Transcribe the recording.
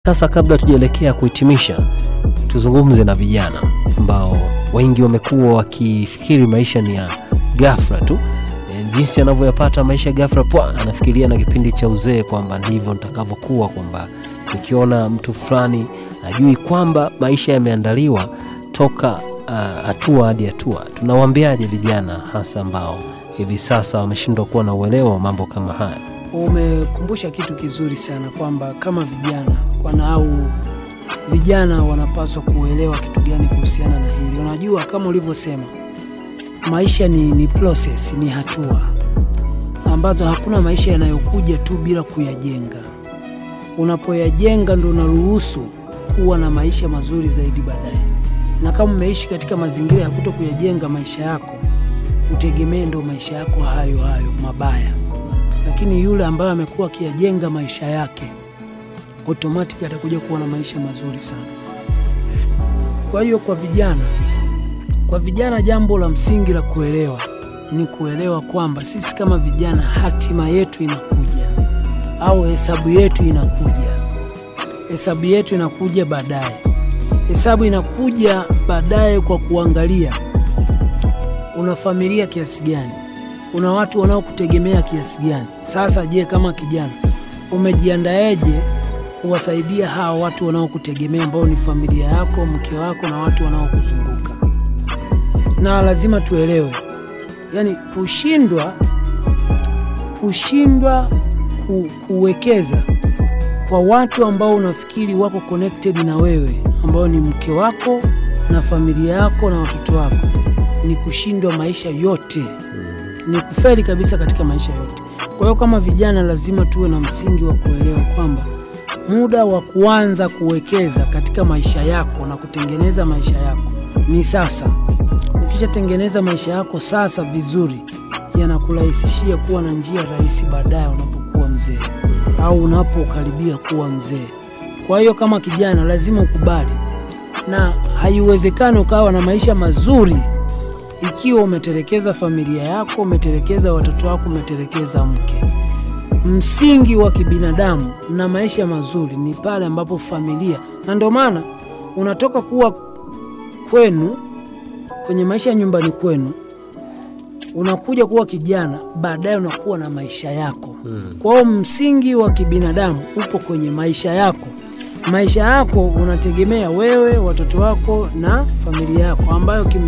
Sasa kabla tujaelekea kuhitimisha, tuzungumze na vijana ambao wengi wamekuwa wakifikiri maisha ni ya ghafla tu. Jinsi anavyoyapata maisha ghafla, anafikiria na kipindi cha uzee kwamba ndivyo nitakavyokuwa, kwamba nikiona mtu fulani ajui kwamba maisha yameandaliwa toka hatua hadi hatua. Tunawaambiaje vijana hasa ambao hivi sasa wameshindwa kuwa na uelewa wa mambo kama haya? Umekumbusha kitu kizuri sana kwamba kama vijana wanapaswa kuelewa kitu gani kuhusiana na hili. Unajua kama ulivyosema, maisha ni process, ni hatua ambazo hakuna maisha yanayokuja tu bila kuyajenga. Unapoyajenga ndio unaruhusu kuwa na maisha mazuri zaidi baadaye. Na kama umeishi katika mazingira ya kutokuyajenga maisha yako, utegemee ndio maisha yako hayo mabaya. Lakini yule ambaye amekuwa akiyajenga maisha yake, automatic atakuja kuwa na maisha mazuri sana. Kwa hiyo kwa vijana jambo la msingi la kuelewa ni kuelewa kwamba sisi kama vijana hatima yetu inakuja, au hesabu yetu inakuja. Hesabu yetu inakuja baadaye. Hesabu inakuja baadaye kwa kuangalia una familia kiasi gani, una watu wanaokutegemea kiasi gani. Sasa je, kama kijana umejiandaeje kuwasaidia hawa watu wanaokutegemea ambao ni familia yako, mke wako na watu wanaokuzunguka? Na lazima tuelewe, yani kushindwa kuwekeza kwa watu ambao unafikiri wako connected na wewe, ambao ni mke wako na familia yako na watoto wako, ni kushindwa maisha yote, ni kufeli kabisa katika maisha yote. Kwa hiyo kama vijana lazima tuwe na msingi wa kuelewa kwamba muda wa kuanza kuwekeza katika maisha yako na kutengeneza maisha yako ni sasa. Ukishatengeneza maisha yako sasa vizuri, yanakurahisishia kuwa na njia rahisi baadaye unapokuwa mzee au unapokaribia kuwa mzee. Kwa hiyo kama kijana lazima ukubali, na haiwezekani ukawa na maisha mazuri ikiwa umetelekeza familia yako, umetelekeza watoto wako, umetelekeza mke. Msingi wa kibinadamu na maisha mazuri ni pale ambapo familia, na ndio maana unatoka kuwa kwenu kwenye maisha nyumbani kwenu, unakuja kuwa kijana, baadaye unakuwa na maisha yako. Kwa hiyo msingi wa kibinadamu upo kwenye maisha yako. Maisha yako unategemea wewe, watoto wako na familia yako, ambayo